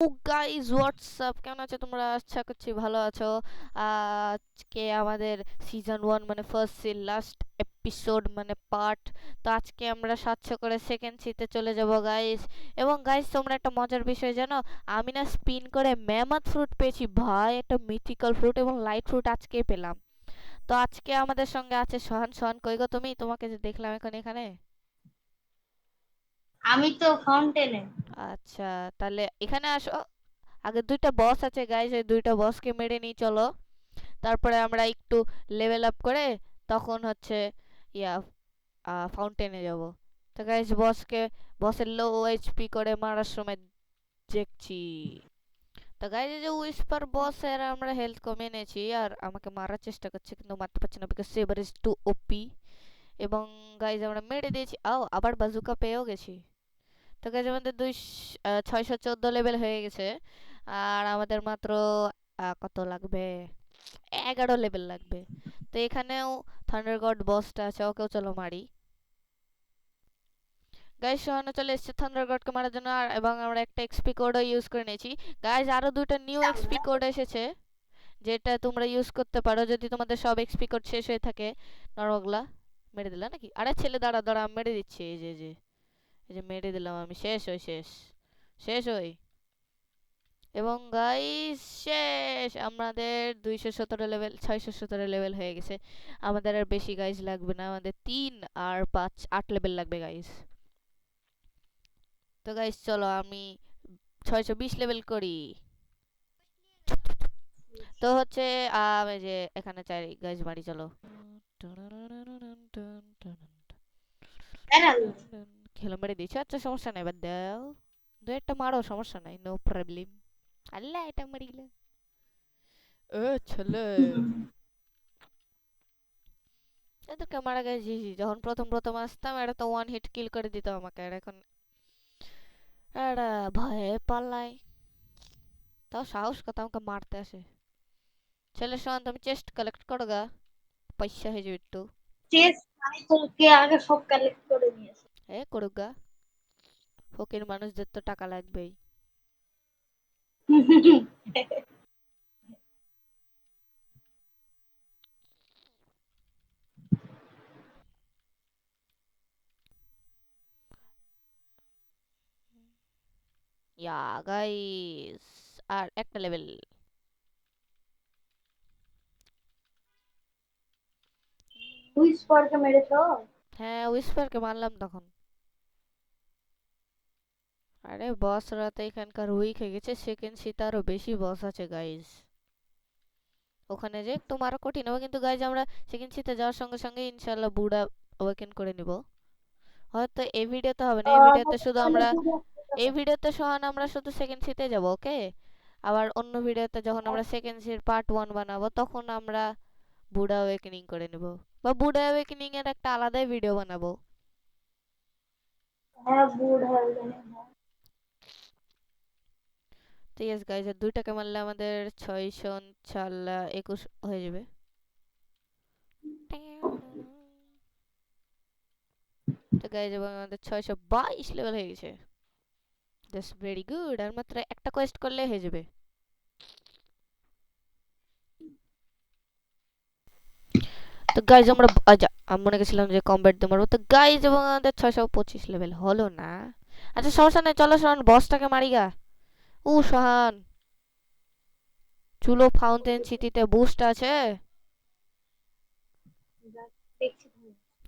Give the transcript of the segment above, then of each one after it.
ও guys WhatsApp, কেমন আছো তোমরা? আশা করছি ভালো আছো। আজকে আমাদের সিজন 1 মানে ফার্স্ট সি লাস্ট এপিসোড মানে পার্ট। তো আজকে আমরা 700 করে সেকেন্ড সিতে চলে যাব গাইজ। এবং গাইজ তোমরা একটা মজার বিষয় জানো, আমি না স্পিন করে ম্যামথ ফ্রুট পেয়েছি ভাই, একটা মিথিক্যাল ফ্রুট এবং লাইট ফ্রুট আজকে পেলাম। তো আজকে আমাদের সঙ্গে আছে সোহান। সোহান কই গো তুমি? তোমাকে যে দেখলাম এখন এখানে। আমি তো ফাউন্টেনে। আচ্ছা, তাহলে এখানে আসো। আগে দুইটা বস আছে গাইজ, ওই দুইটা বসকে মেরে নিই চলো। তারপরে আমরা একটু লেভেল আপ করে তখন হচ্ছে ইয়া ফাউন্টেনে যাব। তো গাইজ বসের লো এইচপি করে মারার সময় দেখছি। তো গাইজ এই যে উইস্পার বসের আমরা হেলথ কমিয়ে নিয়েছি আর আমাকে মারার চেষ্টা করছে কিন্তু মারতে পারছে না, বিকজ সেবার ইজ টু ওপি। এবং গাইজ আমরা মেরে দিয়েছি, আবার বাজুকা পেয়েও গেছি। তো গাইজ আমাদের 614 লেভেল হয়ে গেছে। আর আমাদের মাত্র কত লাগবে, 11 লেভেল লাগবে। তো এখানেও থান্ডার গড বসটা আছে, ওকেও চলো মারি। গাইজ সোহানো চলে এসেছে থান্ডার গডকে মারার জন্য, আর এবং আমরা একটা এক্সপি কোডও ইউজ করে নিয়েছি। গাইজ আরো দুটো নিউ এক্সপি কোড এসেছে, যেটা তোমরা ইউজ করতে পারো যদি তোমাদের সব এক্সপি কোড শেষ হয়ে থাকে। নরমালগুলা মেরে দিলা নাকি? আরে ছেলে দাঁড়া দাঁড়া, আমি মেরে দিচ্ছি। এই যে মেরে দিলাম আমি। শেষ হই, শেষ শেষ হই। এবং গাইস শেষ, আমাদের 217 লেভেল, 617 লেভেল হয়ে গেছে। আমাদের আর বেশি গাইস লাগবে না, আমাদের 3 আর 5 8 লেভেল লাগবে গাইস। তো গাইস চলো আমি 620 লেভেল করি। তো হচ্ছে এই যে এখানে চাই গাইস, বাড়ি চলো। খেলো মেরে দিয়েছো, আচ্ছা সমস্যা নাই, বাদ দাও। দু একটা মারো, সমস্যা নাই, নো প্রবলেম। আল্লাহ এটা মারিলে এ ছেলে। এদেরকে মারা গেছি যখন প্রথম প্রথম আসতাম, এটা তো ওয়ান হিট কিল করে দিত আমাকে, আর এখন এটা ভয়ে পাল্লাই। তাও সাহস কথা আমাকে মারতে আসে। ছেলের সমান তুমি চেস্ট কালেক্ট করো গা, পয়সা হয়ে যাবে একটু। চেস আমি তোকে আগে সব কালেক্ট করে নিয়েছি। করুক গা, ফকির মানুষদের তো টাকা লাগবেই। ইয়া গাইস, আর একটা লেভেল। হুইস্পারকে মেরেছো? হ্যাঁ, উইসপারকে মারলাম তখন। আরে বসরা তো এখানকার উইক হয়ে গেছে, সেকেন্ড শীত আরো বেশি বস আছে গাইস। ওখানে যে একটু মারা কঠিন হবে, কিন্তু গাইজ আমরা সেকেন্ড শীতে যাওয়ার সঙ্গে সঙ্গে ইনশাল্লাহ বুড়া ওয়েকেন করে নিব। হয়তো এই ভিডিওতে হবে না, এই ভিডিওতে সহান আমরা শুধু সেকেন্ড শীতে যাব, ওকে। আবার অন্য ভিডিওতে যখন আমরা সেকেন্ড শীর পার্ট 1 বানাবো, তখন আমরা বুড়া ওয়েকেনিং করে নেব, বা বুড়া ওয়েকেনিং এর একটা আলাদাই ভিডিও বানাবো। হ্যাঁ, বুড় হয়ে গেলে। তো ইয়েস গাইজ, আর দুইটাকে মারলে আমাদের 6 4 21 হয়ে যাবে। তো গাইজ এবং আমাদের 622 লেভেল হয়ে গেছে। দ্যাটস ভেরি গুড, আর মাত্র একটা কোয়েস্ট করলে হয়ে যাবে। তো গাইজ আমরা আচ্ছা, আমি মনে গেছিলাম যে কমব্যাট দিয়ে মারবো। তো গাইজ এবং আমাদের 625 লেভেল হলো না। আচ্ছা সমস্যা নেই, চলো সোহান বসটাকে মারি গা। সোহান, চুলো ফাউন্টেন সিটিতে বুস্ট আছে, দেখছি।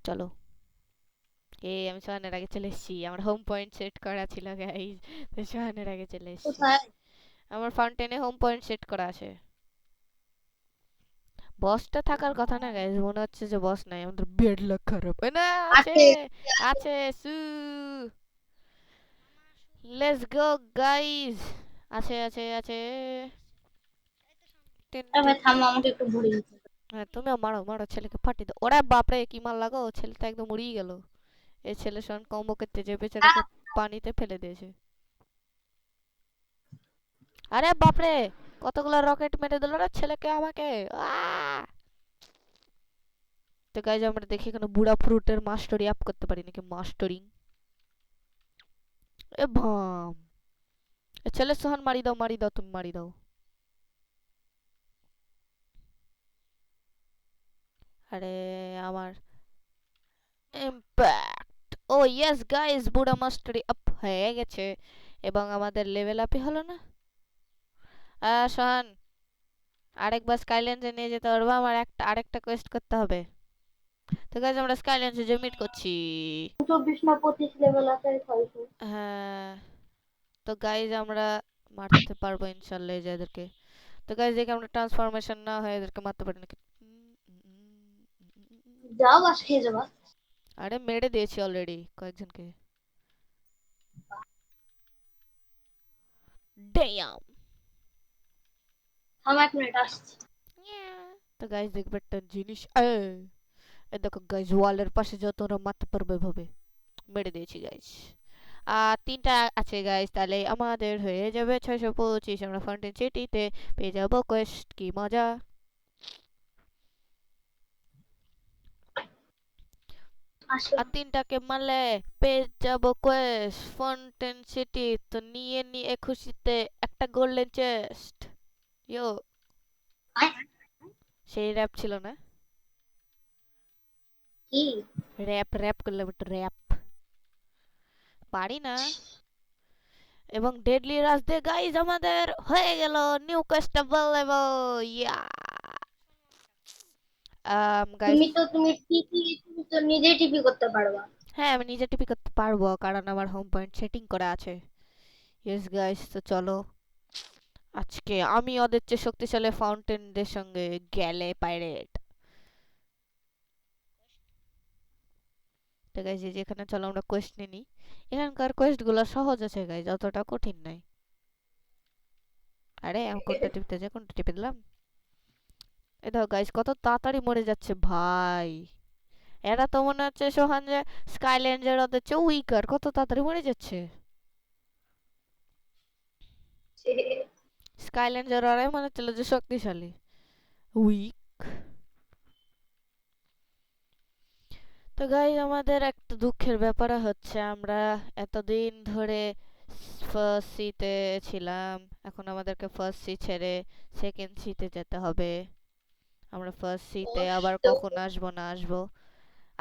চলো। আমি সোহানের আগে চলে এসেছি, আমার হোম পয়েন্ট সেট করা ছিল গাইজ, তো সোহানের আগে চলে এসেছি। কোথায়? আমার ফাউন্টেনে হোম পয়েন্ট সেট করা আছে। বসটা থাকার কথা না গাইজ, মনে হচ্ছে যে বস নাই, আমাদের বেড লাক খারাপ। না আছে, আছে। আছে সু, লেটস গো গাইজ। আছে আছে আছে। টিন তবে টিন থামো, টিন আমাকে টিন। একটু ভরে দিতে হবে। হ্যাঁ তুমিও মারো মারো, ছেলেকে ফাটিয়ে দাও। ওরে বাপরে কি মার লাগো, ছেলেটা একদম উড়িয়ে গেল। এই ছেলের সঙ্গে কম্বো করতে যে বেচারাকে পানিতে ফেলে দিয়েছে। আরে বাপরে, কতগুলো রকেট মেরে দিল রে ছেলেকে আমাকে। আহ! তো গাইজ আমরা দেখি এখানে বুড়া ফ্রুটের মাস্টারি আপ করতে পারি নাকি, মাস্টারিং। এ ভাম, ছেলে সোহান মারি দাও, মারি দাও, তুমি মারি দাও। আরে আমার ইম্প্যাক্ট, ও ইয়েস গাইস, বুড়া মাস্টারি আপ হয়ে গেছে এবং আমাদের লেভেল আপই হলো না। সোহান, আরেকবার স্কাইল্যান্ডে নিয়ে যেতে পারবো? আমার আরেকটা কোয়েস্ট করতে হবে। তো গাইস আমরা স্কাইল্যান্ডে যে মিট করছি। 24 না 25 লেভেল আছে হয়তো। হ্যাঁ, তো গাইজ আমরা মারতে পারবো ইনশাল্লাহ এই যে এদেরকে। তো গাইজ দেখে আমরা ট্রান্সফরমেশন না হয়ে এদেরকে মারতে পারি নাকি? যাও বাস খেয়ে যাবা। আরে মেরে দিয়েছি অলরেডি কয়েকজনকে। ড্যাম। থাম 1 মিনিট আসছি। তো গাইজ দেখবে একটা জিনিস, এই দেখো গাইজ ওয়ালের পাশে যত তোমরা মারতে পারবে ভাবে মেরে দিয়েছি গাইজ। আর 3টা আছে গাইজ, তাহলে আমাদের হয়ে যাবে 625। আমরা ফাউন্টেন সিটিতে পেয়ে যাবো কোয়েস্ট, কি মজা। আসলাম। আর 3টাকে মারলে পেয়ে যাবো কোয়েস্ট ফাউন্টেন সিটি। তো নিয়ে নিয়ে খুশিতে একটা গোল্ডেন চেস্ট। ইয়ো, আয়, সেই র্যাপ ছিল না? কি র্যাপ র্যাপ করলাম একটু র্যাপ, পারি না। এবং ডেডলি রাশ দিয়ে গাইজ আমাদের হয়ে গেল নিউ কোয়েস্টেবল লেভেল। ইয়া গাইজ, তুমি তো নিজেই টিপি করতে পারবা। হ্যাঁ আমি নিজে টিপি করতে পারবো কারণ আমার হোম পয়েন্ট সেটিং করা আছে। ইয়েস গাইজ, তো চলো আজকে আমি ওদের চেয়ে শক্তিশালী ফাউন্টেনদের সঙ্গে গেলে পাইরেট। তো গাইজ যেখানে চলো আমরা কোয়েস্ট নিয়ে নিই। এখানকার কোয়েস্ট গুলো সহজ আছে গাইজ, অতটা কঠিন নাই। আরে আমি কোনটা টিপতে যাই, কোনটা টিপে দিলাম। এ দেখো গাইজ কত তাড়াতাড়ি মরে যাচ্ছে ভাই। এরা তো মনে হচ্ছে সোহান যে স্কাইল্যান্ডের ওদের চেয়ে উইকার, কত তাড়াতাড়ি মরে যাচ্ছে। স্কাইল্যান্ডের ওরাই মনে হচ্ছিল যে শক্তিশালী, উইক। তো গাইজ আমাদের একটা দুঃখের ব্যাপার হচ্ছে আমরা এতদিন ধরে ফার্স্ট সিতে ছিলাম, এখন আমাদেরকে ফার্স্ট সি ছেড়ে সেকেন্ড সিতে যেতে হবে। আমরা ফার্স্ট সিতে আবার কষ্ট। কখন আসবো না আসবো।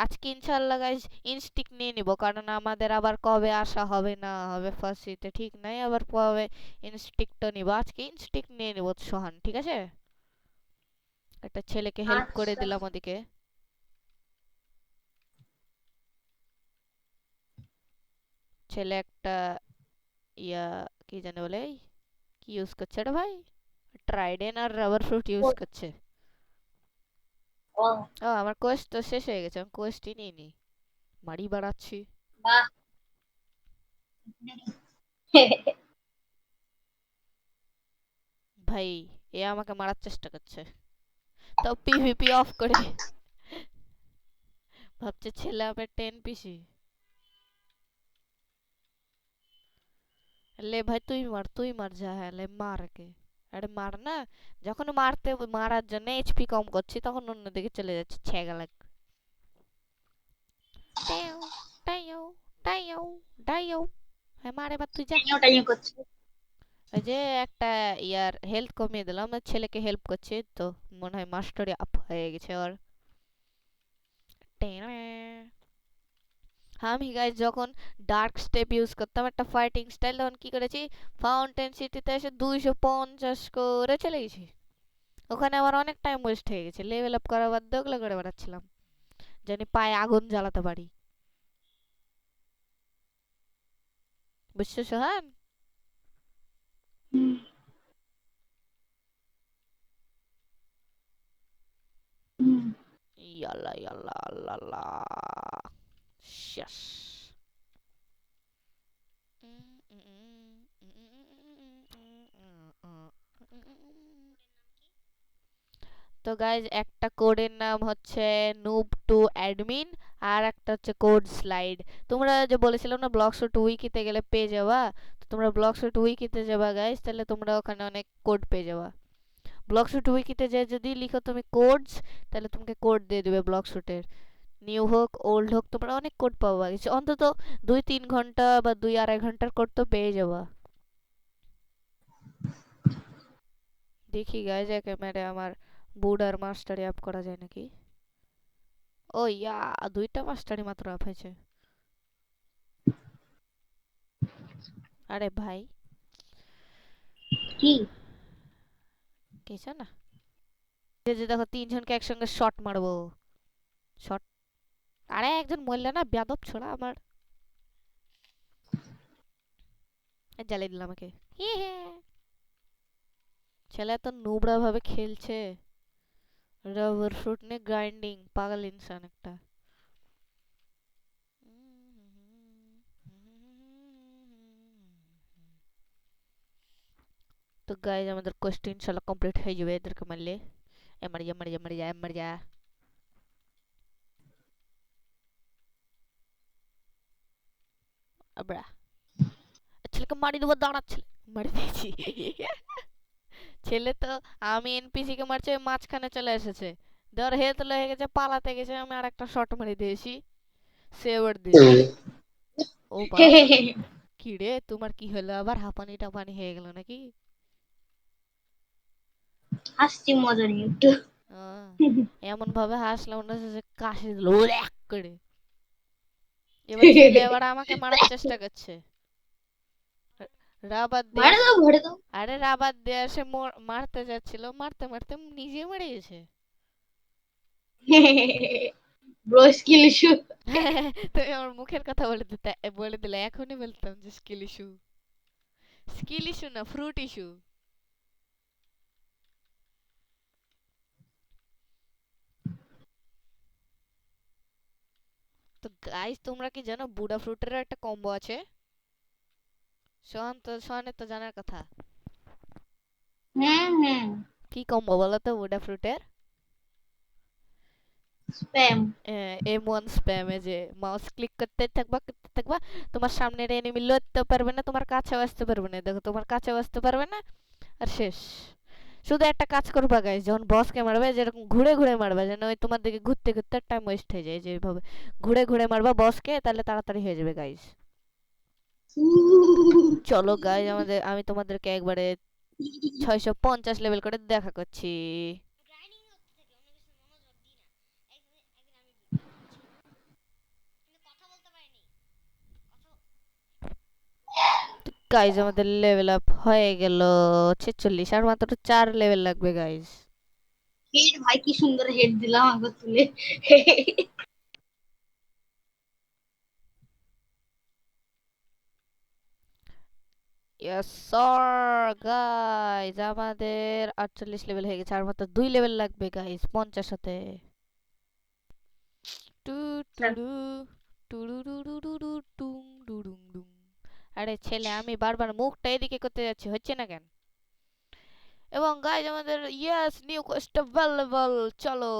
আজকে ইনশাল্লাহ গাইজ ইনস্টিক নিয়ে নিব, কারণ আমাদের আবার কবে আসা হবে না হবে ফার্স্ট সিতে ঠিক নাই, আবার কবে ইনস্টিকটা নিব। আজকে ইনস্টিক নিয়ে নিব সোহান, ঠিক আছে? একটা ছেলেকে হেল্প করে আচ্ছা। দিলাম ওদিকে। ছেলে একটা ইয়া কি জানে বলে, কি ইউজ করছে রে ভাই? ট্রাইডেন আর রাবার ফ্রুট ইউজ করছে। ও, ও আমার কোয়েস্ট তো শেষ হয়ে গেছে, আমি কোয়েস্টই নিয়ে নি, মারি বাড়াচ্ছি। বাহ। ভাই এ আমাকে মারার চেষ্টা করছে, তাও পিভিপি অফ করে। ভাবছে ছেলে আমার 10 পিসি। ले भाई তুই মার যা, হ্যাঁ লে মার কে। আরে মার না, যখন মারার জন্য এইচপি কম করছি তখন অন্যদিকে চলে যাচ্ছে ছ্যাগা। টাইও টাইও টাইও টাইও, হ্যাঁ মার এবার তুই যা। টাইও টাইও করছে। ওই যে একটা ইয়ার হেলথ কমিয়ে দিলাম, ছেলেকে হেল্প করছে তো মনে হয় মাস্টারি আপ হয়ে গেছে ওর। আমি গাইজ যখন ডার্ক স্টেপ ইউজ করতাম একটা ফাইটিং স্টাইল, তখন কি করেছি, ফাউন্টেন সিটিতে এসে 250 করে চলে গেছি। ওখানে আমার অনেক টাইম ওয়েস্ট হয়ে গেছে, লেভেল আপ করা বাদ দিয়ে ওগুলো করে বেড়াচ্ছিলাম, জানি পায়ে আগুন জ্বালাতে পারি। বুঝছো সোহান? হুম, হুম, ইয়াল্লা ইয়াল্লা আল্লাহ শেষ। তো গাইজ একটা কোডের নাম হচ্ছে নুব টু অ্যাডমিন, আর একটা হচ্ছে কোড স্লাইড। তোমরা যে বলেছিলে না ব্লকশট উইকিতে গেলে পেয়ে যাবা, তো তোমরা ব্লকশট উইকিতে যাবা গাইজ, তাহলে তোমরা ওখানে অনেক কোড পেয়ে যাবা। ব্লকশট উইকিতে যে যদি লিখো তুমি কোডস, তাহলে তোমাকে কোড দিয়ে দিবে ব্লকশটের, নিউ হোক ওল্ড হোক তোমরা অনেক কোড পাবা, অন্তত 2-3 ঘন্টা বা 2-2.5 ঘন্টার কোড তো পেয়ে যাবা। দেখি গাইজ একে মেরে আমার বুডার মাস্টারি আপ করা যায় নাকি। ও ইয়া, দুইটা মাস্টারি মাত্র আপ হয়েছে। আরে ভাই কি কিছু না, এই যে দেখো তিনজনকে একসঙ্গে শট মারবো। শট, আরে একজন মরলে না বেয়াদব ছোড়া আমার, জ্বালিয়ে দিল আমাকে। হি হে, ছেলে তো নুবড়া ভাবে খেলছে, रबर फ्रूट ने ग्राइंडिंग, पागल इंसान একটা। তো গাইজ আমাদের কোয়েশ্চেন ইনশাআল্লাহ কমপ্লিট হয়ে যাবে এদেরকে মারলে। এ মর যা মর যা মর যা মর যা। আবড়া, ছেলেকে মারি দেবো, দাঁড়া ছেলে, মারি দিয়েছি। ছেলে তো, আমি এনপিসি কে মারছে, মাঝখানে চলে এসেছে, ধর হেলথ হয়ে গেছে, পালাতে গেছে, আমি আর একটা শট মারি দিয়েছি, সেভার দিয়েছি। ও বাপ, কি রে তোমার কি হলো আবার, হাঁপানি টাপানি হয়ে গেল নাকি? হাসছি মজা নিয়ে একটু। আহ, এমন ভাবে হাসলাম মনে হচ্ছে যে কাশি দিল উড়্যাক করে। এবার ছেলে এবার আমাকে মারার চেষ্টা করছে, রাবার দিয়ে মারে দাও ভরে দাও। আরে রাবার দিয়ে সে মারতে যাচ্ছিল, মারতে মারতে নিজে মরে গেছে। Bro skill issue. তুমি আমার মুখের কথা বলে দিলে, এখনই বলতাম যে স্কিল ইস্যু। স্কিল ইস্যু না, ফ্রুট ইস্যু। তো গাইস তোমরা কি জানো বুড়া ফ্রুটের একটা কম্বো আছে? সোহানের তো জানার কথা। হুম। কি কম্বো বলো তো বুড়া ফ্রুটের? স্প্যাম। M1 স্প্যামে যে মাউস ক্লিক করতে থাকবা, তোমার সামনের এনিমি লড়তেও পারবে না, তোমার কাছেও আসতে পারবে না, দেখো তোমার কাছেও আসতে পারবে না, আর শেষ। শুধু একটা কাজ করবা গাইস, যখন বসকে মারবে যেরকম ঘুরে ঘুরে মারবা, যেন ওই তোমার দিকে ঘুরতে ঘুরতে টাইম ওয়েস্ট হয়ে যায়, যেভাবে ঘুরে ঘুরে মারবা বসকে, তাহলে তাড়াতাড়ি হয়ে যাবে গাইস। চলো গাইস, আমি তোমাদেরকে একবারে 650 লেভেল করে দেখা করছি। গাইজ আমাদের লেভেল আপ হয়ে গেল 46, আর মাত্র 4 লেভেল লাগবে গাইজ। হেড ভাই কি সুন্দর হেড দিলাম আগে তুলে। Yes sir. গাইজ আমাদের 48 লেভেল হয়ে গেছে, আর মাত্র 2 লেভেল লাগবে গাইজ 50 হতে। টু টুডু টুডু টুং ডুডুং ডুং। আরে ছেলে আমি বারবার মুখটা এদিকে করতে যাচ্ছি, হচ্ছে না কেন? এবং গাইজ আমাদের ইয়েস নিউ কোয়েস্ট অ্যাভেলেবল, চলো।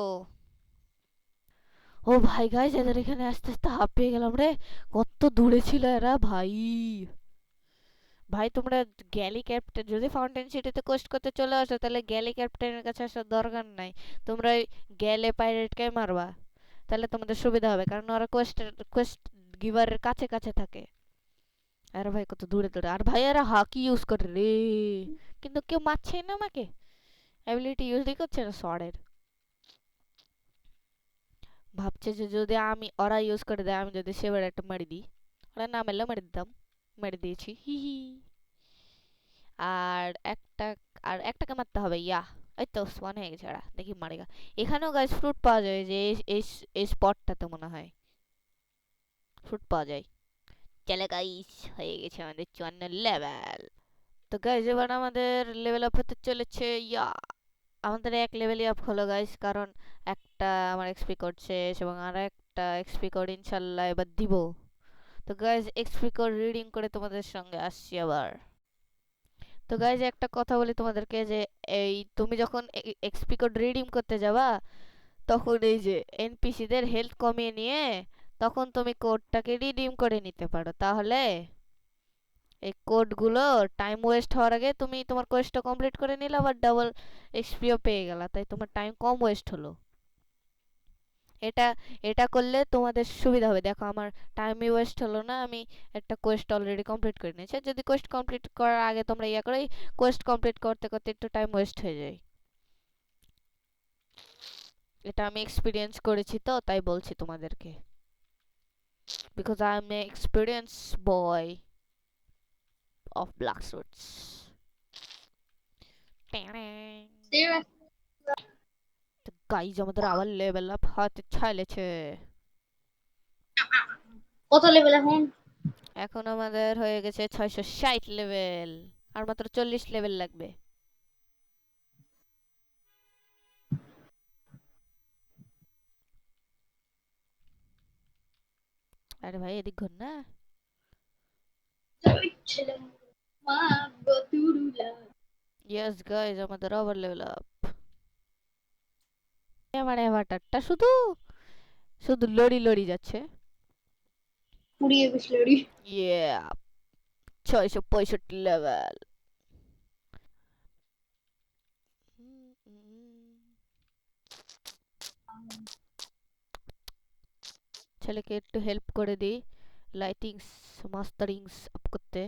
ও ভাই গাইজ এদের এখানে আস্তে আস্তে হাঁপিয়ে গেলাম রে, কত দূরে ছিল এরা ভাই। ভাই তোমরা গ্যালি ক্যাপ্টেন, যদি ফাউন্টেন সিটিতে কোয়েস্ট করতে চলে আসো তাহলে গ্যালি ক্যাপ্টেনের কাছে আসার দরকার নাই, তোমরা ওই গ্যালে পাইরেটকে মারবা, তাহলে তোমাদের সুবিধা হবে, কারণ ওরা কোয়েস্ট গিভারের কাছে কাছে থাকে। আরে ভাই কত দূরে দূরে, আর ভাই এরা হাকি ইউজ করে রে, কিন্তু কেউ মারছে না আমাকে, অ্যাবিলিটি ইউজই করছে না সর্ডের। ভাবছে যে যদি ওরা ইউজ করে দেয়, আমি যদি সেবার একটা মারি দিই, ওরা না মারলে মারি দিতাম, মেরে দিয়েছি হি হি। আর একটা, আর একটাকে মারতে হবে, ইয়া। এই তো স্পন হয়ে গেছে, ওরা দেখি মারেগা। এখানেও গাছ ফ্রুট পাওয়া যায়, যে এই স্পটটাতে মনে হয় ফ্রুট পাওয়া যায়। চলে গাইস, হয়ে গেছে আমাদের 54 লেভেল। তো গাইস এবার আমাদের লেভেল আপ হতে চলেছে, ইয়া। আমাদের এক লেভেলই আপ হলো গাইস, কারণ একটা আমার এক্সপি কোড শেষ, এবং আর একটা এক্সপি কোড ইনশাল্লাহ এবার দিব। তো গাইস এক্সপি কোড রিডিং করে তোমাদের সঙ্গে আসছি আবার। তো গাইজ একটা কথা বলি তোমাদেরকে, যে এই তুমি যখন এক্সপি কোড রিডিম করতে যাবা, তখন এই যে এনপিসিদের হেলথ কমিয়ে নিয়ে তখন তুমি কোডটাকে রিডিম করে নিতে পারো, তাহলে এই কোডগুলো টাইম ওয়েস্ট হওয়ার আগে তুমি তোমার কোয়েস্টটা কমপ্লিট করে নিলে, আবার ডাবল এক্সপিও পেয়ে গেলা, তাই তোমার টাইম কম ওয়েস্ট হলো। এটা এটা করলে তোমাদের সুবিধা হবে। দেখো আমার টাইমই ওয়েস্ট হলো না, আমি একটা কোয়েস্ট অলরেডি কমপ্লিট করে নিয়েছি। আর যদি কোয়েস্ট কমপ্লিট করার আগে তোমরা ইয়া করে, কোয়েস্ট কমপ্লিট করতে করতে একটু টাইম ওয়েস্ট হয়ে যায়। এটা আমি এক্সপিরিয়েন্স করেছি তো তাই বলছি তোমাদেরকে, because I M A experience boy of black suits. Serious? Guys আমাদের আবার লেভেল আপ হাতে ছাইলেছে। কত লেভেল এখন? এখন আমাদের হয়ে গেছে 660 লেভেল, আর মাত্র 40 লেভেল লাগবে। আরে ভাই এদিক ঘুর না। ওই ছেলে মা গতুরুলা। ইয়েস গাইজ আমাদের আবার লেভেল আপ। আমার অ্যাভাটারটা শুধু শুধু লড়ি লড়ি যাচ্ছে। পুড়িয়ে বিসলড়ি। ইয়ে 665 লেভেল। ছেলেকে একটু হেল্প করে দিই লাইটিংস মাস্টারিংস আপ করতে।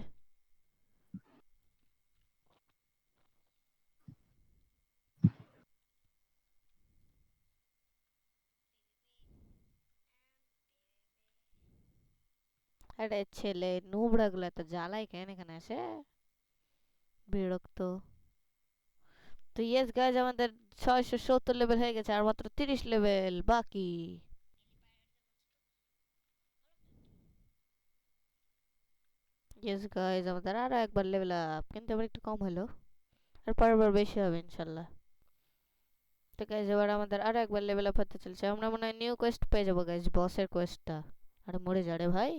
আরে ছেলে নুবড়া গুলা তো জ্বালাই কেন এখানে আসে, বিরক্ত। তো ইয়েস গাইজ আমাদের 670 লেভেল হয়ে গেছে, আর মাত্র 30 লেভেল বাকি। ইয়েস গাইজ আমাদের আরো একবার লেভেল আপ, কিন্তু এবার একটু কম হলো, আর পরের বার বেশি হবে ইনশাল্লাহ। তো গাইজ এবার আমাদের আরো একবার লেভেল আপ হতে চলছে। আমরা মনে হয় নিউ কোয়েস্ট পেয়ে যাবো গাইজ, বসের কোয়েস্টটা। আরে মরে যা রে ভাই।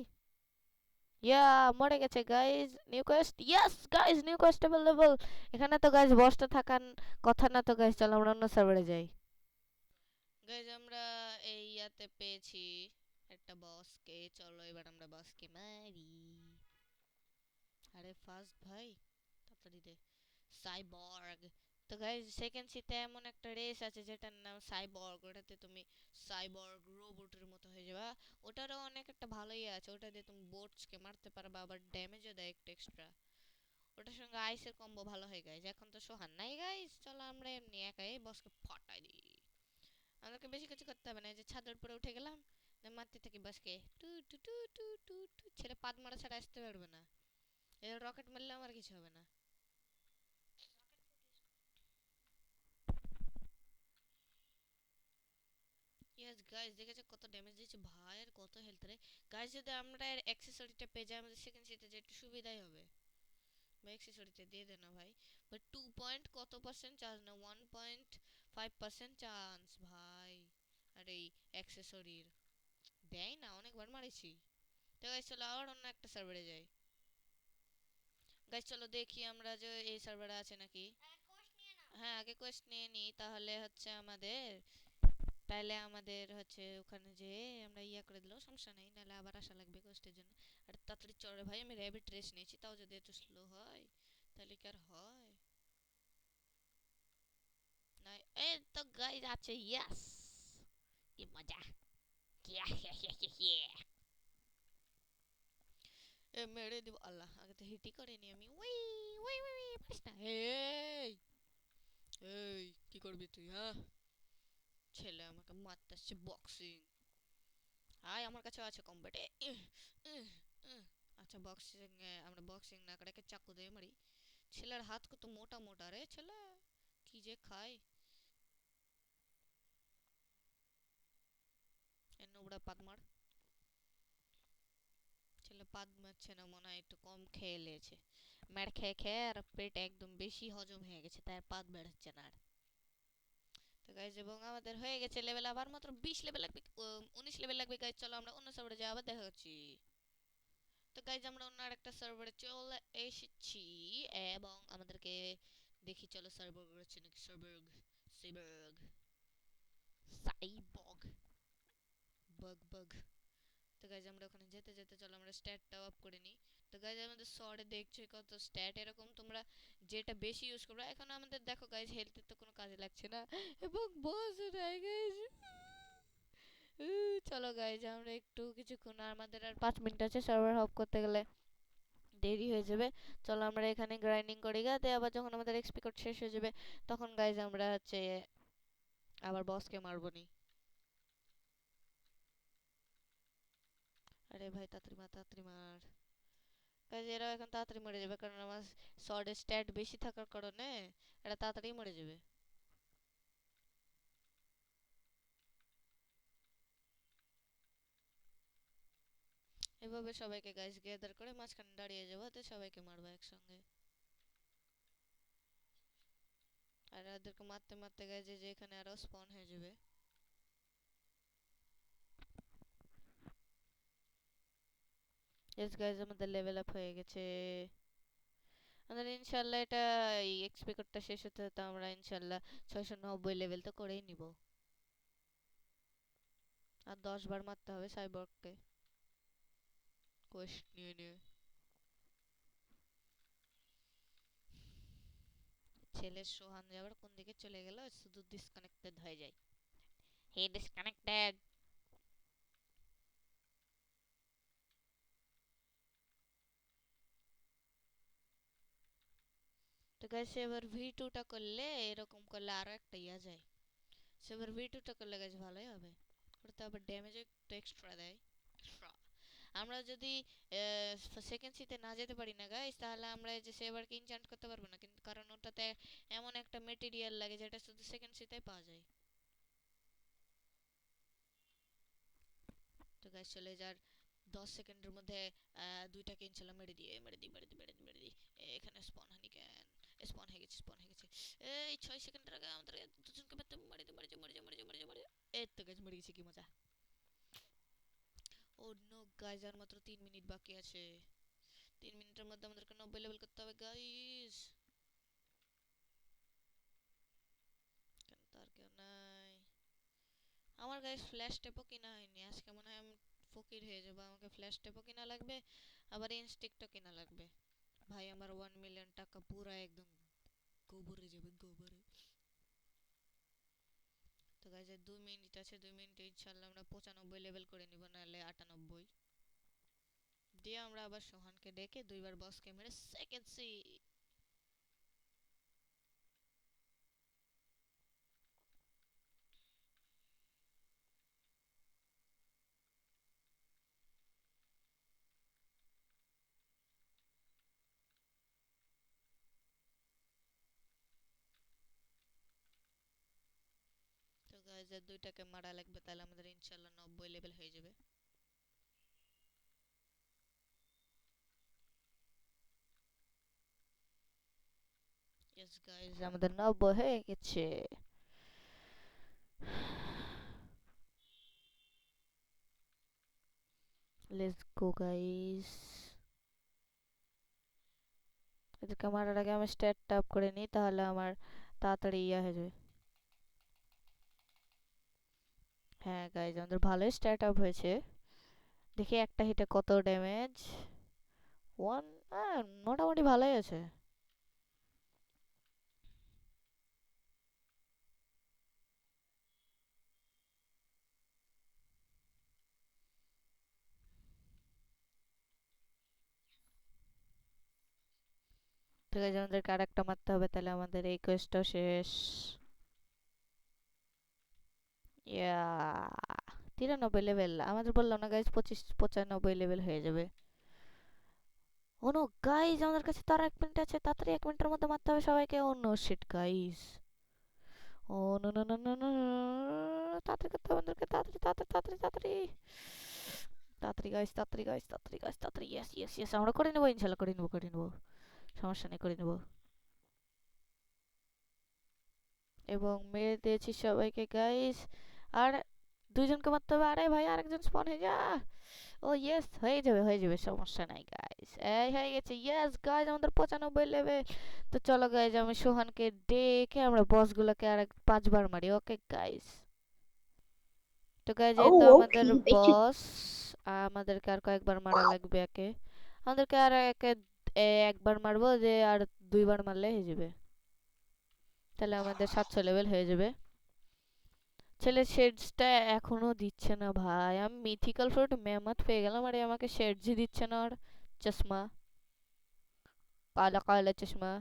ইয়া মরে গেছে guys, new Quest, yes guys new Quest available. এখানে তো গাইজ বসটা থাকার কথা না তো গাইজ, চলো আমরা অন্য সার্ভারে যাই। গাইজ আমরা এই ইয়াতে পেয়েছি একটা বসকে, চলো এবার আমরা বসকে মারি। আরে ফার্স্ট ভাই তাড়াতাড়ি দে। সাইবর্গ। তো গাইজ সেকেন্ড সিতে এমন একটা রেস আছে যেটার নাম সাইবর্গ, ওটাতে তুমি সাইবর্গ রোবটের মতো হয়ে যাবা। ওটারও অনেক একটা ভালোই আছে, ওটা দিয়ে তুমি বোটসকে মারতে পারবা, আবার ড্যামেজও দেয় একটু এক্সট্রা। ওটার সঙ্গে আইসের কম্বো ভালো হয় গাইজ। এখন তো সোহান নাই গাইজ, চলো আমরা এমনি একাই বসকে ফটাই দিই। আমাদেরকে বেশি কিছু করতে হবে না, এই যে ছাদের উপরে উঠে গেলাম, মারতে থাকি বসকে, টু টু টু টু টু টু। ছেলে পাদ মারা ছাড়া আসতে পারবে না, এর রকেট মারলে আমার কিছু হবে না। ইয়েস গাইস দেখেছো কত ড্যামেজ দিয়েছে ভাই, আর কত হেলথ রে। গাইস যদি আমরা এর অ্যাকসেসরিটা পেয়ে যাই আমাদের সেকেন্ড সিতে যে একটু সুবিধাই হবে। ভাই অ্যাকসেসরিটা দিয়ে দে না ভাই। বাট 2 পয়েন্ট কত পার্সেন্ট চান্স না, 1.5% চান্স ভাই। আর এই অ্যাকসেসরির দেয় না, অনেকবার মারিছি। তো গাইস চলো আবার অন্য একটা সার্ভারে যাই। গাইস চলো দেখি আমরা যে এই সার্ভারে আছে নাকি। হ্যাঁ আগে কোয়েস্ট নিয়ে নিই, তাহলে হচ্ছে আমাদের, তাইলে আমাদের হচ্ছে ওখানে যে আমরা ইয়া করে দিলেও সমস্যা নেই, নাহলে আবার আসা লাগবে কোস্টের জন্য। আর তাড়াতাড়ি চলে ভাই, আমি র্যাবিট রেস নিয়েছি, তাও যদি এত স্লো হয় তাহলে কি আর হয়। না এই তো গাইজ আছে, ইয়াস কি মজা, কিয়া হে হে হে হে। এ মেরে দিব আল্লাহ, আগে তো হিটই করিনি আমি। উই উই উই উই, পারিস না। এই এই কি করবি তুই হ্যাঁ, ছেলে আমাকে মারতে আসছে বক্সিং। আয় আমার কাছে আছে কম্ব্যাটে। আচ্ছা বক্সিং এ আমরা বক্সিং না করে চাকু দিয়ে মারি। ছেলের হাত কত মোটা মোটা রে, ছেলে কি যে খায়। এ নোবড়া পাদ মার। ছেলে পাদ মারছে না মনে হয়, একটু কম খেয়ে লেছে। মার খেয়ে খেয়ে আর পেট একদম বেশি হজম হয়ে গেছে, তাই আর পাদ বেরোচ্ছে না আর। তো গাইজ এবং আমাদের হয়ে গেছে লেভেল, আবার মাত্র 20 লেভেল লাগবে, 19 লেভেল লাগবে গাইজ। চলো আমরা অন্য সার্ভারে যাই, আবার দেখা হচ্ছে। তো গাইজ আমরা অন্য আরেকটা সার্ভারে চলে এসেছি, এবং আমাদেরকে দেখি চলো সাইবর্গ হচ্ছে নাকি, cyborg cyborg cyborg bug bug. তো গাইজ আমরা ওখানে যেতে যেতে চলো আমরা স্ট্যাটটাও আপ করে নিই। তো গাইজ আমাদের শর্টে দেখছো কত স্ট্যাট, এরকম তোমরা যেটা বেশি ইউজ করবে। এখন আমাদের দেখো গাইজ হেলথের তো কোনো কাজে লাগছে না, এবং বস গাইজ চলো গাইজ আমরা একটু কিছুক্ষণ, আমাদের আর 5 মিনিট আছে সার্ভার হপ করতে গেলে দেরি হয়ে যাবে। চলো আমরা এখানে গ্রাইন্ডিং করি গা, আবার যখন আমাদের এক্সপি কোড শেষ হয়ে যাবে তখন গাইজ আমরা হচ্ছে আবার বসকে মারবো নি। আরে ভাই তাড়াতাড়ি মার, তাড়াতাড়ি মার। গাইজ এরা এখন তাড়াতাড়ি মরে যাবে, কারণ আমার শর্টের স্ট্যাট বেশি থাকার কারণে এরা তাড়াতাড়ি মরে যাবে। এভাবে সবাইকে গাইজ গ্যাদার করে মাঝখানে দাঁড়িয়ে যাবো, তো সবাইকে মারবো একসঙ্গে। আর ওদেরকে মারতে মারতে গাইজ যে এখানে আরো স্পন হয়ে যাবে। ইয়েস গাইজ আমাদের লেভেল আপ হয়ে গেছে। আমাদের ইনশাল্লাহ এটা এই এক্সপি কোডটা শেষ হতে হতে আমরা ইনশাল্লাহ 690 লেভেল তো করেই নিব। আর 10 বার মারতে হবে সাইবর্গকে কোয়েস্ট নিয়ে নিয়ে। ছেলের সোহান যে আবার কোন দিকে চলে গেল, শুধু ডিসকানেক্টেড হয়ে যায়। হে ডিসকানেক্টেড। তো গাইস এবার ভি2টা করলে, এরকম করলে আরো একটা ইয়া যায়। সেবার ভি2টা করলে গাইস ভালোই হবে। ওটা তো আবার ড্যামেজ একটু এক্সট্রা দেয়। এক্সট্রা আমরা যদি সেকেন্ড সিতে না যেতে পারি না গাইস, তাহলে আমরা এই যে সেবারকে ইনচান্ট করতে পারবো না, কিন্তু কারণ ওটাতে এমন একটা মেটেরিয়াল লাগে যেটা শুধু সেকেন্ড সিতে পাওয়া যায়। তো গাইস চলে যার 10 সেকেন্ডের মধ্যে দুইটাকে ইনশাল্লাহ মেরে দিই, মেরে দিই, মেরে দিই, মেরে দিই, মেরে দিই। এখানে স্পন হানি ক্যান স্পন হয়ে গেছে, স্পন হয়ে গেছে। এই 6 সেকেন্ডের আগে আমাদের দুজনকে মারতে, মেরে দিই, মেরে দিই, মেরে দিই, মেরে দিই, মেরে দিই, মেরে দিই। এই তো গাইস মরে গেছে, কি মজা। ও নো গাইস, আর মাত্র 3 মিনিট বাকি আছে। 3 মিনিটের মধ্যে আমাদেরকে 90 লেভেল করতে হবে গাইস। কেন তার কেউ নাই? আমার গাইস ফ্ল্যাশ টেপও কিনা হয়নি, আজকে মনে হয় আমি ফকির হয়ে যাবো। আমাকে ফ্ল্যাশ টেপও কিনা লাগবে, আবার ইনস্টিকটও কিনা লাগবে। ভাই আমার 1 মিলিয়ন টাকা পুরা একদম গোবরে যাবে, গোবরে। তো গাইস 2 মিনিট আছে, 2 মিনিটে ইনশাল্লাহ আমরা 95 লেভেল করে নিব, নাহলে 98 দিয়ে আমরা আবার সোহানকে ডেকে 2 বার বসকে মেরে সেকেন্ড সি। তো গাইস দুইটাকে মারা লাগবে, তাহলে আমাদের ইনশাল্লাহ 90 লেভেল হয়ে যাবে। ইয়েস গাইস আমাদের 90 হয়ে গেছে। Let's go guys. এদেরকে মারার আগে আমি স্ট্যাটটা আপ করে নিই, তাহলে আমার তাড়াতাড়ি ইয়া হয়ে যাবে। হ্যাঁ গাইজ আমাদের ভালোই স্ট্যাট আপ হয়েছে। দেখি একটা হিটে কত ড্যামেজ। ওয়ান, মোটামুটি ভালোই আছে। তো গাইজ আমাদেরকে আর একটা মারতে হবে, তাহলে আমাদের এই কোয়েস্টটাও শেষ। ইয়া 93 লেভেল আমাদের, বললাম না গাইজ 95 লেভেল হয়ে যাবে। ও নো গাইজ আমাদের কাছে তো আর 1 মিনিট আছে, তাড়াতাড়ি 1 মিনিটের মধ্যে মারতে হবে সবাইকে। Oh no shit guys. Oh no no no no no, তাড়াতাড়ি করতে হবে আমাদেরকে, তাড়াতাড়ি তাড়াতাড়ি তাড়াতাড়ি তাড়াতাড়ি তাড়াতাড়ি গাইজ, তাড়াতাড়ি গাইজ, তাড়াতাড়ি গাইজ, তাড়াতাড়ি। ইয়েস ইয়েস ইয়েস আমরা করে নেবো ইনশাল্লাহ, করে নেবো, করে নেবো, সমস্যা নেই, করে নেবো। এবং মেরে দিয়েছি সবাইকে গাইস। আর দুইজনকে মারতে হবে। আরে ভাই আরেকজন স্পন হয়ে যা। ও ইয়েস হয়ে যাবে, হয়ে যাবে, সমস্যা নাই গাইস। এই হয়ে গেছে, ইয়েস গাইস আমাদের 95 লেভেল। তো চলো গাইস আমি সোহানকে ডেকে আমরা বসগুলোকে আর 5 বার মারি, ওকে গাইস। তো গাইস এই তো Oh, আমাদের okay. They should. বস। আমাদেরকে আর কয়েকবার মারা লাগবে একে। আমাদেরকে আর একবার মারবো, যে আর 2 বার মারলে হয়ে যাবে, তাহলে আমাদের 700 লেভেল হয়ে যাবে। ছেলে শেডসটা এখনো দিচ্ছে না ভাই। আমি মিথিক্যাল ফ্রুট মেমথ পেয়ে গেলাম, আরে আমাকে শেডসই দিচ্ছে না। আর চশমা, কালা কালা চশমা।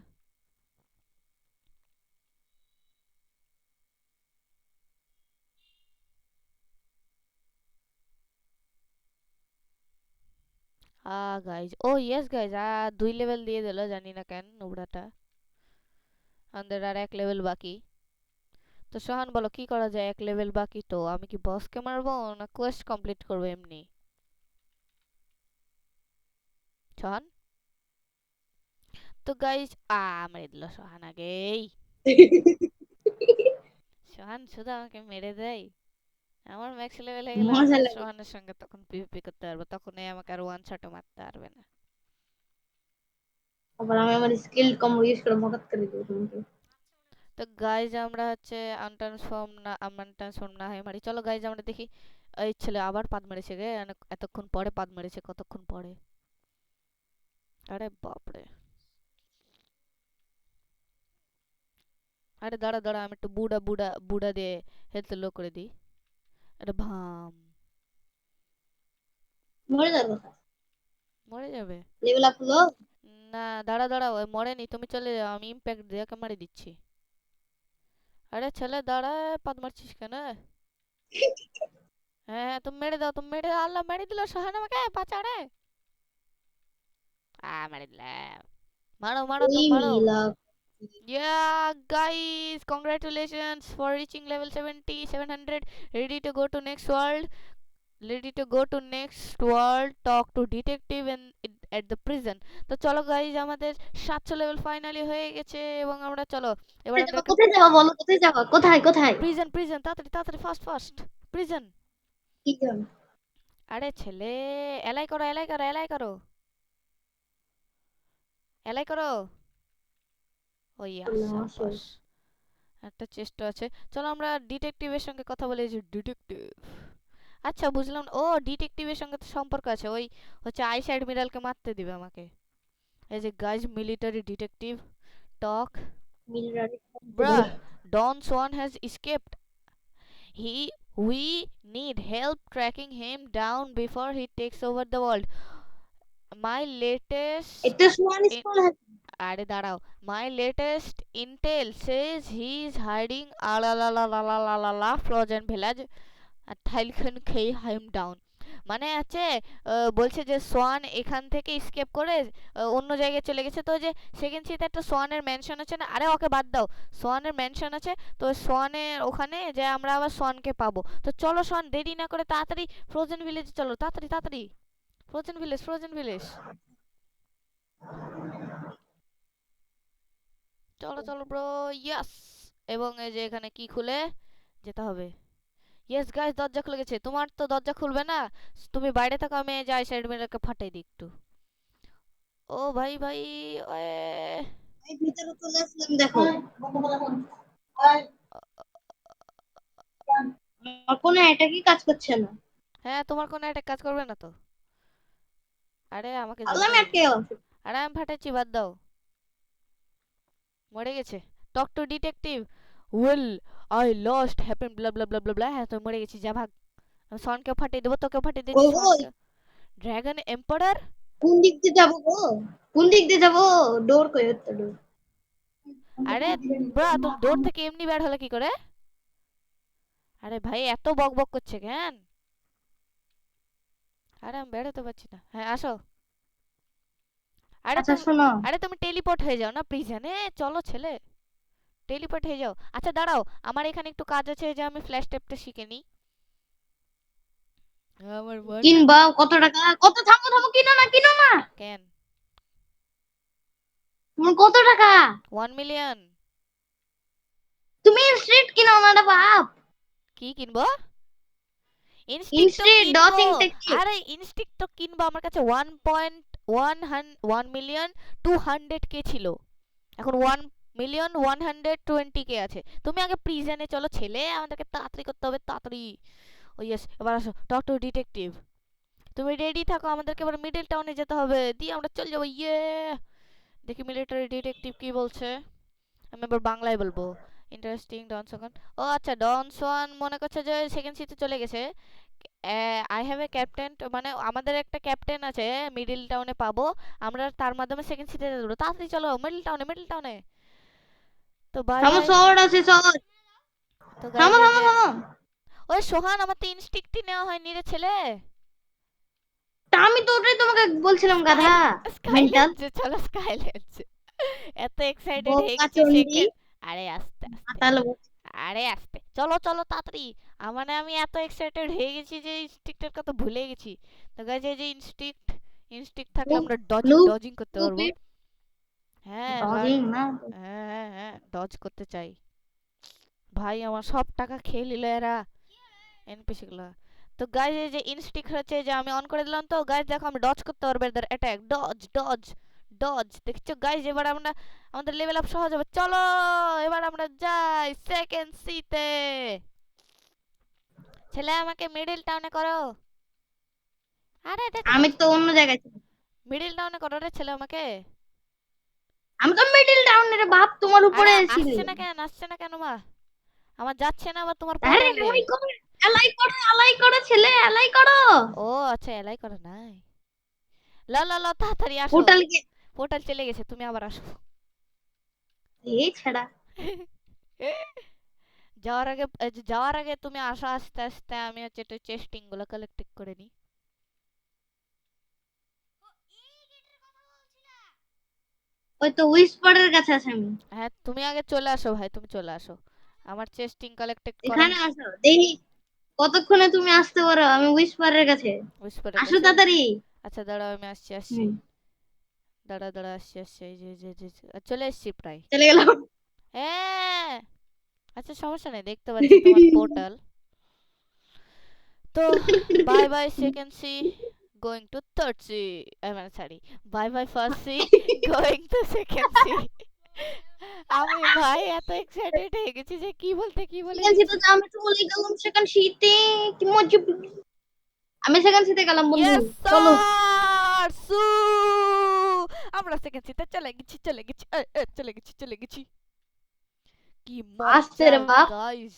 গাইজ, ও ইয়েস গাইজ, 2 লেভেল দিয়ে দিল, জানি না কেন নোবরাটা। আমাদের আর 1 লেভেল বাকি। তো সোহান বলো কি করা যায়, 1 লেভেল বাকি তো। আমি কি বসকে মারবো না কোয়েস্ট কমপ্লিট করবো এমনি? সোহান, তো গাইজ মেরে দিল সোহান আগেই। সোহান শুধু আমাকে মেরে দেয়। আমার ম্যাক্স লেভেল হয়ে গেলে আমি মজা আর লাগে। সোহানের সঙ্গে তখন পিভিপি করতে পারবো, তখন আমাকে আর ওয়ান শটও মারতে পারবে না। আবার আমি আমার স্কিল কম ইউজ করে ভগাত করে দেবো তোমাকে। তো গাইজ আমরা হচ্ছে আনট্রান্সফর্ম না হয়ে মারি। চলো গাইজ আমরা দেখি। এই ছেলে আবার পাদ মেরেছে গে, এতক্ষণ পরে পাদ মেরেছে, কতক্ষণ পরে। আরে বাপরে। আরে দাঁড়া দাঁড়া, আমি একটু বুড়া বুড়া বুড়া দিয়ে হেলথ লো করে দিই। আরে ভাম, মরে যাবো। মরে যাবে। লেভেল আপ হলো। না দাঁড়া দাঁড়া, ওই মরেনি, তুমি চলে যাও, আমি ইম্প্যাক্ট দিয়ে ওকে মারি দিচ্ছি। আরে ছেলে দাঁড়া, পাদ মারছিস কেন? হ্যাঁ হ্যাঁ, তুমি মেরে দাও, তুমি মেরে দাও। আল্লাহ মেরে দিল সোহান আমাকে, বাঁচা রে। মেরে দিলাম। মারো মারো ওই তুমি মারো। মিলা। Yeah, guys, congratulations for reaching level 70, 700. Ready to go to next world. Ready to go to next world. Talk to detective at the prison. তো চলো গাইজ, আমাদের 700 লেভেল ফাইনালি হয়ে গেছে, এবং আমরা চলো এবার কোথায় যাবা আমাদেরকে কোথায় যাবা বলো কোথায় যাবা কোথায় কোথায়? প্রিজন প্রিজন, তাড়াতাড়ি তাড়াতাড়ি, ফাস্ট ফাস্ট, প্রিজন। কি জান? আরে ছেলে, এলাই করো এলাই করো এলাই করো এলাই করো। ও ইয়া আসো। সাব্বাস, একটা চেষ্টা আছে। চলো আমরা ডিটেকটিভের সঙ্গে কথা বলি, যে ডিটেকটিভ। আচ্ছা বুঝলাম, ও ডিটেকটিভের সঙ্গে তো সম্পর্ক আছে, ওই হচ্ছে আইস অ্যাডমিরালকে মারতে দিবে আমাকে। এই যে guys, military detective talk. Military. Bruh, Don Swan has escaped. We need help tracking him down before he takes over the world. My latest এটা সোয়ান in স্কুল है। আরে দাঁড়াও, my latest intel says he is hiding আলালালালালালালা frozen village. আর টাইলখান খেয়ে হাইম down, মানে আছে বলছে যে Schwann এখান থেকে স্কেপ করে অন্য জায়গায় চলে গেছে। তো ওই যে সেকেন্ড সিতে একটা সোয়ানের মেনশন আছে না, আরে ওকে বাদ দাও, সোয়ানের মেনশন আছে। তো সোয়ানের ওখানে যে আমরা আবার সোয়ানকে পাবো। তো চলো সোয়ান, দেরি না করে তাড়াতাড়ি ফ্রোজেন ভিলেজে চলো, তাড়াতাড়ি তাড়াতাড়ি, ফ্রোজেন ভিলেজ ফ্রোজেন ভিলেজ, চলো চলো ব্রো। ইয়াস, এবং এই যে এখানে কি খুলে যেতে হবে। ইয়েস গাইস, দরজা খুলে গেছে। তোমার তো দরজা খুলবে না, তুমি বাইরে থাকো, আমি যাই সাইড মিররকে ফাটাই দিই একটু। ও ভাই ভাই, ওয়ে। আমি ভিতরে চলে আসলাম দেখো। আমার কোনো এটা কি কাজ করছে না। হ্যাঁ, তোমার কোনো একটা কাজ করবে না তো। আরে আমাকে আল্লাহ জ্বলতে আমি দিন। আটকে গেলাম। আরে আমি ফাটাচ্ছি, বাদ দাও। মরে গেছে। Talk to detective. Well, I lost happen blah blah blah blah blah. হ্যাঁ তুই মরে গেছিস, যা ভাগ। আমি সনকে ফাটিয়ে দেবো, তোকে ফাটিয়ে দিচ্ছি কই কই? সনকে। Dragon emperor. কোন দিক দিয়ে যাবো গো? কোন দিক দিয়ে যাবো? ডোর কই হচ্ছে ডোর? আরে ব্রা, তুমি দৌড় থেকে এমনি বের হলে কি করে? আরে ভাই এত বক বক করছে কেন? আরে আমি বেরোতে পারছি না, হ্যাঁ আসো। আরে আচ্ছা তুমি, শোনো। আরে তুমি টেলিপোর্ট হয়ে যাও না প্রিজনে, চলো ছেলে, টেলিপোর্ট হয়ে যাও। আচ্ছা দাঁড়াও, আমার এখানে একটু কাজ আছে, যে আমি ফ্ল্যাশ টেপটা শিখে নিই। আমার মনে কিনবা কত টাকা? কত? থামো থামো, কিনো না কিনো না। কেন তোমার কত টাকা? 1 মিলিয়ন। তুমি স্ট্রিট কিনো না রে বাপ। কি কিনবো? ইনস্টিক তো ইনস্ট্রিট ডচ কিনবো। ইনটেকটিভ। আরে ইনস্টিক তো কিনবো, আমার কাছে 1.1 মিলিয়ন 200 কে ছিল, এখন 1 মিলিয়ন 120 কে আছে। তুমি আগে প্রিজনে চলো ছেলে, আমাদেরকে তাড়াতাড়ি করতে হবে, তাড়াতাড়ি। ও ইয়েস, এবার আসো টক টু ডিটেকটিভ। তুমি রেডি থাকো, আমাদেরকে এবার মিডল টাউনে যেতে হবে, দিয়ে আমরা চলে যাবো। ইয়ে, দেখি মিলিটারি ডিটেকটিভ কি বলছে। আমি এবার বাংলায় বলবো। ইন্টারেস্টিং ডন সোয়ান। ও আচ্ছা, ডন সোয়ান মনে করছে যে সেকেন্ড সিতে চলে গেছে। আই হ্যাভ এ ক্যাপ্টেন, মানে আমাদের একটা ক্যাপ্টেন আছে মিডিল টাউনে পাবো, আমরা তার মাধ্যমে সেকেন্ড সিতে যাবো। তাড়াতাড়ি চলো মিডিল টাউনে, মিডিল টাউনে। তো বাই থামো, বাই। শহর আছে শহর। তো গাইজ থামো এই থামো যে, থামো। ওই সোহান আমার তো ইনস্টিংক্টই নেওয়া হয়নি রে ছেলে। তা আমি তো ওটাই তোমাকে বলছিলাম, স্কাই গাধা। মেন্টাল। স্কাইল্যান্ডে চলো, স্কাইল্যান্ডে। এত এক্সাইটেড হয়ে বোকা গেছি চন্ডী। সেকেন্ড। আরে আস্তে আস্তে, মাতাল। আরে আস্তে, চলো চলো তাড়াতাড়ি। মানে আমি এত এক্সাইটেড হয়ে গেছি যে ইনস্টিংক্টের কথা ভুলে গেছি। তো গাইজ এই যে ইনস্টিংক্ট, ইনস্টিংক্ট থাকলে নুব আমরা ডজিং নুব ডজিং করতে পারবো। নুব হ্যাঁ ডজিং না। হ্যাঁ হ্যাঁ হ্যাঁ, ডজ করতে চাই। ভাই আমার সব টাকা খেয়ে নিল এরা, এনপিসি গুলা। তো গাইজ এই যে ইনস্টিক হচ্ছে যে আমি অন করে দিলাম, তো গাইজ দেখো আমি ডজ করতে পারবো এদের অ্যাটাক। ডজ ডজ ডজ, দেখছো গাইজ এবার আমরা আমাদের লেভেল আপ সহজ হবে। চলো এবার আমরা যাই সেকেন্ড সিতে। ছেলে আমাকে মিডল টাউনে করো। আরে দেখো আমি দেখো, তো অন্য জায়গায় ছিলাম। মিডল টাউনে করো রে ছেলে আমাকে। আমি তো মিডিল টাউনের বাপ, তোমার আরে উপরে ছিল। আসছে না কেন, আসছে না কেন মা? আমার যাচ্ছে না আবার তোমার আরে পোর্টাল দিয়ে। এলাই করো, এলাই করো, এলাই করো ছেলে, এলাই করো। ও আচ্ছা, এলাই করে নাই। লা লা লা, তাড়াতাড়ি আসো। পোর্টাল কে? পোর্টাল চলে গেছে, তুমি আবার আসো। এই ছেড়া। যাওয়ার আগে তুমি আসো আস্তে আস্তে, আমি হচ্ছে একটু চেস্টিং গুলো কালেক্ট করে নি। ওই তো উইসপারের কাছে আছে আমি। হ্যাঁ তুমি আগে চলে আসো ভাই, তুমি চলে আসো। আমার চেস্টিং কালেক্ট করা। এখানে আসো দেখি কতক্ষণে তুমি আসতে পারো, আমি উইসপারের কাছে। উইসপারের আসো কাছে। তাড়াতাড়ি। আচ্ছা দাঁড়াও, আমি আসছি আসছি। হুম, দাঁড়া দাঁড়া, আসছি আসছি, এই যে চলে এসছি প্রায়। চলে গেলাম। হ্যাঁ, আচ্ছা সমস্যা নেই, দেখতে পাচ্ছি তোমার পোর্টাল। তো bye bye second sea, going to third sea. মানে sorry, bye bye first sea, going to second sea. আমি ভাই এত এক্সাইটেড হয়ে গেছি যে কি বলতে কি বলে সেকেন্ড দিচ্ছি। সিটে আমি চলে গেলাম, সেকেন্ড সিটে। কি মজা। আমি সেকেন্ড সিটে গেলাম বন্ধু। ইয়েস চলো। স্যার, সু আমরা সেকেন্ড সিতে চলে গেছি, চলে গেছি, চলে গেছি, চলে গেছি। কি আসছে মজা রে বাপ। গাইস,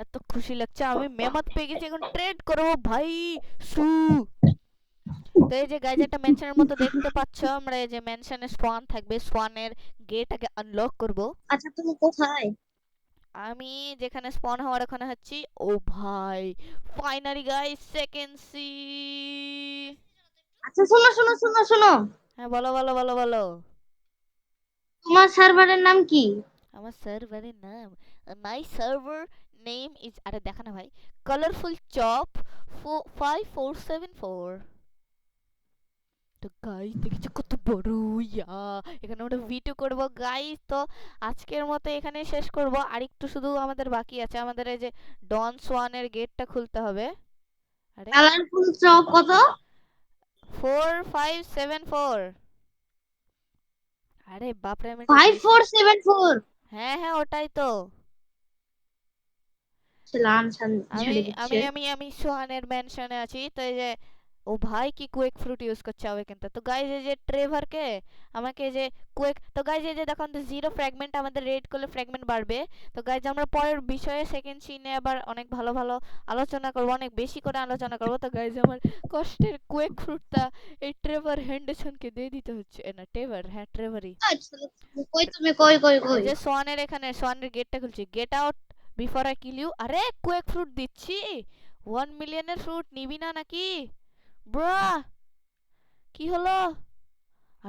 এত খুশি লাগছে, আমি মেমত পেয়ে গেছি, এখন ট্রেড করবো ভাই। সু। তো এই যে গাইজ একটা মেনশনের মতো দেখতে পাচ্ছ, আমরা এই যে মেনশনে সোয়ান থাকবে, সোয়ানের গেট আগে আনলক করব। আচ্ছা তুমি কোথায়? আমি যেখানে স্পন হওয়ার ওখানে হচ্ছি। ও ভাই, ফাইনালি গাইস সেকেন্ড সি। আচ্ছা শোনো শোনো শোনো শোনো। হ্যাঁ বলো বলো বলো বলো। তোমার সার্ভারের নাম কি? আমার সার্ভারের নাম, মাই সার্ভার নেম ইজ, আরে দেখা না ভাই, কালারফুল চপ 5474। তো গাইস দেখেছো কত বড়, ইয়া এখানে আমরা ভিডিও করব গাইস। তো আজকের মতো এখানে শেষ করব, আর একটু শুধু আমাদের বাকি আছে, আমাদের এই যে ডন সোয়ানের গেটটা খুলতে হবে। আরে কালারফুল চক কত? 4574। আরে বাপরে, আমি একটু ফাইভ বেশি। ফোর সেভেন ফোর হ্যাঁ হ্যাঁ ওটাই তো। লান আমি ঝেড়ে আমি দিচ্ছে। আমি আমি সোহানের মেনশনে আছি, তো এই যে ও ভাই কি কুয়েক ফ্রুট ইউজ করছে হবে কিন্তু। তো গাইজ এই যে ট্রেভারকে আমাকে এই যে কুয়েক, তো গাইজ এই যে দেখো আমাদের জিরো ফ্র্যাগমেন্ট, আমাদের রেড করলে ফ্র্যাগমেন্ট বাড়বে। তো গাইজ আমরা পরের বিষয়ে সেকেন্ড সিনে আবার অনেক ভালো ভালো আলোচনা করবো, অনেক বেশি করে আলোচনা করবো। তো গাইজ আমার কষ্টের কুয়েক ফ্রুটটা এই ট্রেভার হেন্ডারসনকে দিয়ে দিতে হচ্ছে। না ট্রেভার, হ্যাঁ ট্রেভারই। আচ্ছা, কই তুমি, কই কই এই কই? যে সোয়ানের এখানে, সোয়ানের গেটটা খুলছি, get out before I kill you. আরে কুয়েক ফ্রুট দিচ্ছি, 1 মিলিয়নের ফ্রুট নিবি না নাকি ব্রা? কি হলো?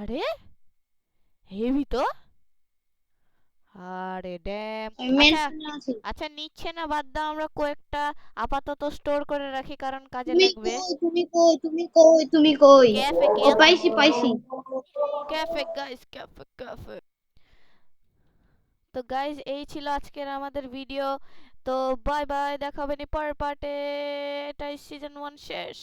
আরে হেভি তো। আরে ড্যাম। আমি আচ্ছা মেনশনে আছি। আচ্ছা, নিচ্ছে না বাদ দাও, আমরা কয়েকটা আপাতত স্টোর করে রাখি কারণ কাজে তুমি লাগবে। কই, তুমি কই, তুমি কই, তুমি কই? ক্যাফে ও ক্যাফে পাইছি পাইছি। Cafe guys, cafe cafe. তো গাইজ এই ছিল আজকের আমাদের ভিডিও। তো বাই বাই, দেখা হবে নি পরের পার্টে। এটাই সিজন 1 শেষ।